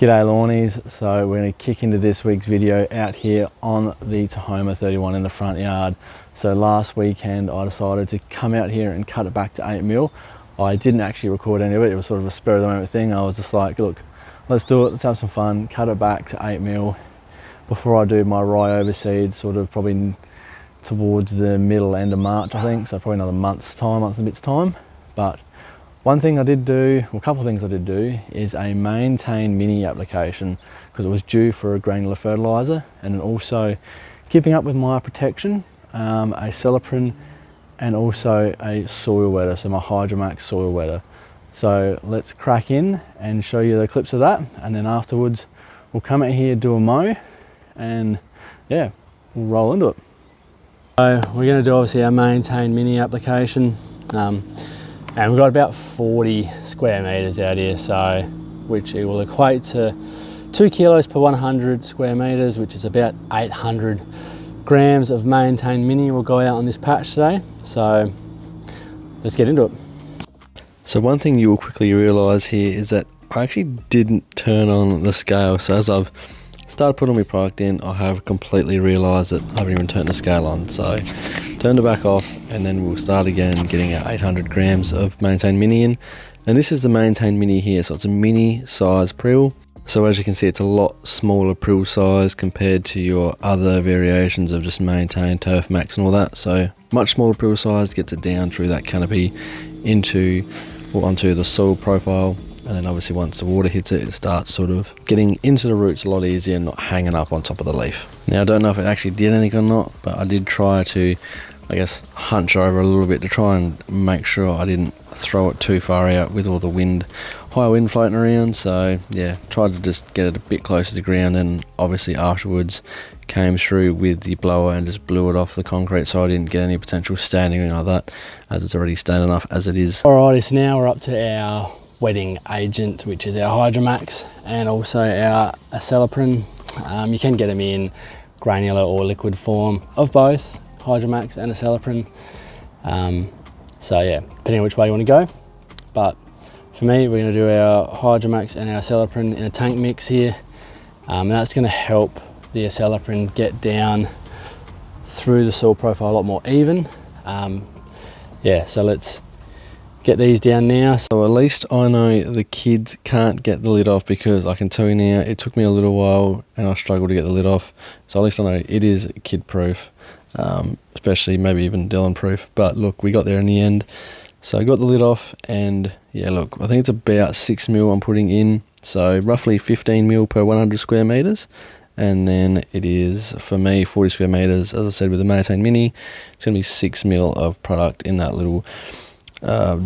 G'day lawnies, so we're going to kick into this week's video out here on the Tahoma31 in the front yard. So last weekend I decided to come out here and cut it back to 8mm. I didn't actually record any of it, it was sort of a spur of the moment thing. I was just like, look, let's do it, let's have some fun, cut it back to 8mm before I do my rye overseed, sort of probably towards the middle end of March I think, so probably another month and a bit's time. But one thing I did do, well, a couple of things I did do, is a Maintain mini application because it was due for a granular fertilizer, and then also keeping up with my protection, Acelepryn, and also a soil wetter, so my Hydramaxx soil wetter. So let's crack in and show you the clips of that, and then afterwards we'll come out here, do a mow, and yeah, we'll roll into it. So we're going to do obviously our Maintain mini application. And we've got about 40 square meters out here, so which it will equate to 2 kilos per 100 square meters, which is about 800 grams of Maintain mini will go out on this patch today. So let's get into it. So one thing you will quickly realize here is that I actually didn't turn on the scale. So as I've started putting my product in, I have completely realized that I haven't even turned the scale on. So turned it back off, and then we'll start again getting our 800 grams of Maintain mini in. And this is the Maintain mini here, so it's a mini size prill. So as you can see, it's a lot smaller prill size compared to your other variations of just Maintain, Turfmax and all that. So much smaller prill size, gets it down through that canopy into or onto the soil profile. And then obviously once the water hits it, it starts sort of getting into the roots a lot easier and not hanging up on top of the leaf. Now I don't know if it actually did anything or not, but I did try to, I guess, hunch over a little bit to try and make sure I didn't throw it too far out with all the wind, high wind floating around. So yeah, tried to just get it a bit closer to the ground, and obviously afterwards came through with the blower and just blew it off the concrete, so I didn't get any potential standing or anything like that, as it's already standing enough as it is. Alrighty, so now we're up to our wetting agent, which is our Hydramaxx and also our Acelepryn. You can get them in granular or liquid form of both Hydramaxx and Acelepryn. So yeah, depending on which way you want to go. But for me, we're going to do our Hydramaxx and our Acelepryn in a tank mix here, and that's going to help the Acelepryn get down through the soil profile a lot more even. Yeah, so let's get these down now. So at least I know the kids can't get the lid off, because I can tell you now, it took me a little while and I struggled to get the lid off. So at least I know it is kid proof, especially maybe even Dylan proof. But look, we got there in the end. So I got the lid off, and yeah, look, I think it's about 6mm I'm putting in. So roughly 15mm per 100 square meters. And then it is, for me, 40 square meters. As I said, with the Maintain mini, it's gonna be 6mm of product in that little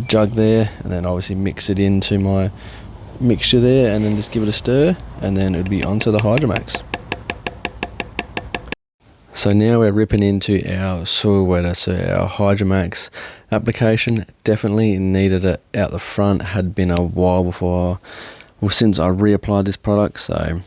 jug there, and then obviously mix it into my mixture there, and then just give it a stir, and then it would be onto the Hydramaxx. So now we're ripping into our soil wetter. So our Hydramaxx application definitely needed it out the front. Had been a while before, well, since I reapplied this product, so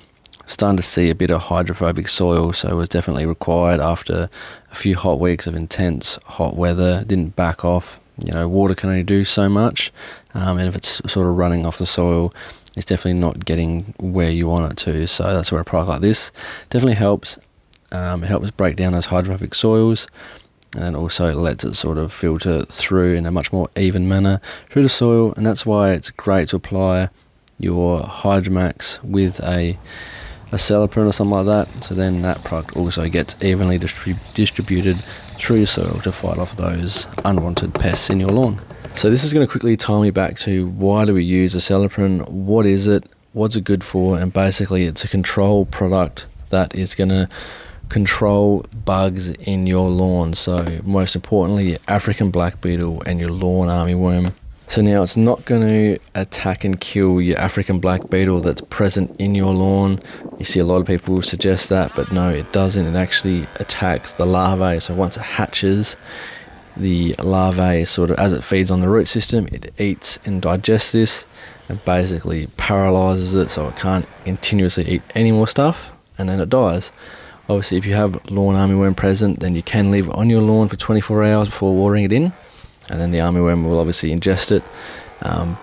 starting to see a bit of hydrophobic soil, so it was definitely required after a few hot weeks of intense hot weather. Didn't back off. You know, water can only do so much, and if it's sort of running off the soil, it's definitely not getting where you want it to. So that's where a product like this definitely helps. It helps break down those hydrophobic soils, and then also lets it sort of filter through in a much more even manner through the soil. And that's why it's great to apply your Hydramaxx with a Acelepryn or something like that, so then that product also gets evenly distributed through your soil to fight off those unwanted pests in your lawn. So this is going to quickly tie me back to why do we use Acelepryn, what is it, what's it good for, and basically it's a control product that is going to control bugs in your lawn. So most importantly, your African black beetle and your lawn armyworm. So now it's not going to attack and kill your African black beetle that's present in your lawn. You see a lot of people suggest that, but no, it doesn't. It actually attacks the larvae. So once it hatches, the larvae sort of, as it feeds on the root system, it eats and digests this and basically paralyzes it, so it can't continuously eat any more stuff, and then it dies. Obviously, if you have lawn armyworm present, then you can leave it on your lawn for 24 hours before watering it in, and then the armyworm will obviously ingest it.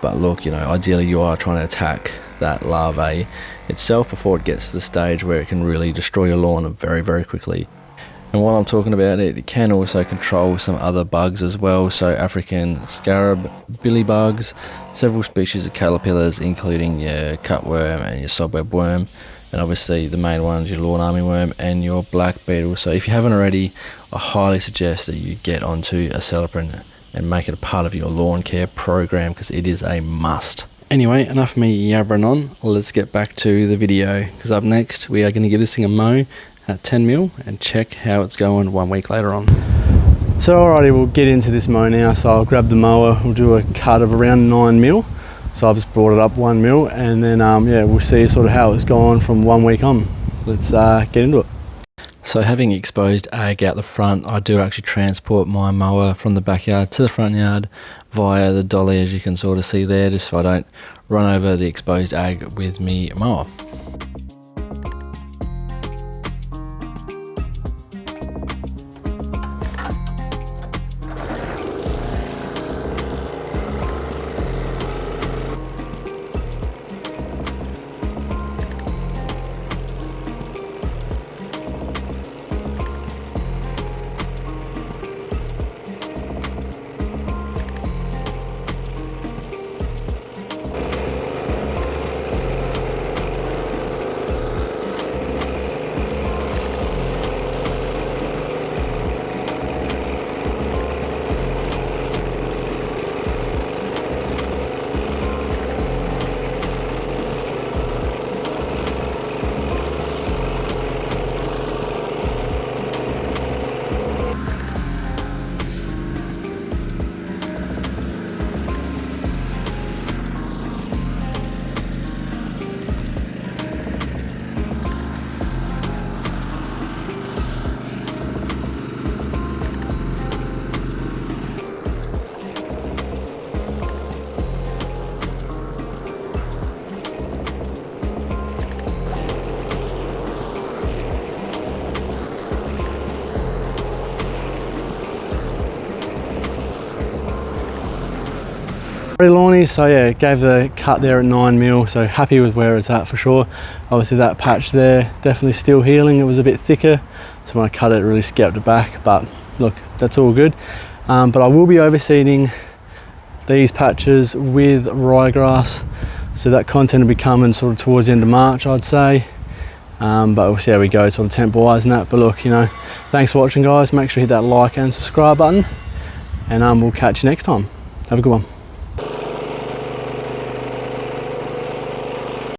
But look, you know, ideally you are trying to attack that larvae itself before it gets to the stage where it can really destroy your lawn very, very quickly. And while I'm talking about it, it can also control some other bugs as well, so African scarab, billybugs, several species of caterpillars including your cutworm and your sobweb worm, and obviously the main ones, your lawn armyworm and your black beetle. So if you haven't already, I highly suggest that you get onto Acelepryn and make it a part of your lawn care program, because it is a must. Anyway, enough of me yabbering on, let's get back to the video, because up next we are going to give this thing a mow at 10 mil and check how it's going 1 week later on. So alrighty, we'll get into this mow now. So I'll grab the mower, we'll do a cut of around 9 mil. So I've just brought it up 1 mil, and then yeah, we'll see sort of how it's gone from 1 week on. Let's get into it. So having exposed ag out the front, I do actually transport my mower from the backyard to the front yard via the dolly, as you can sort of see there, just so I don't run over the exposed ag with me mower. Pretty lawny, so yeah, gave the cut there at 9 mil, so happy with where it's at for sure. Obviously that patch there, definitely still healing. It was a bit thicker, so when I cut it, it really scalped it back, but look, that's all good. But I will be overseeding these patches with ryegrass, so that content will be coming sort of towards the end of March, I'd say. But we'll see how we go sort of temp wise and that. But look, you know, thanks for watching guys. Make sure you hit that like and subscribe button, and we'll catch you next time. Have a good one.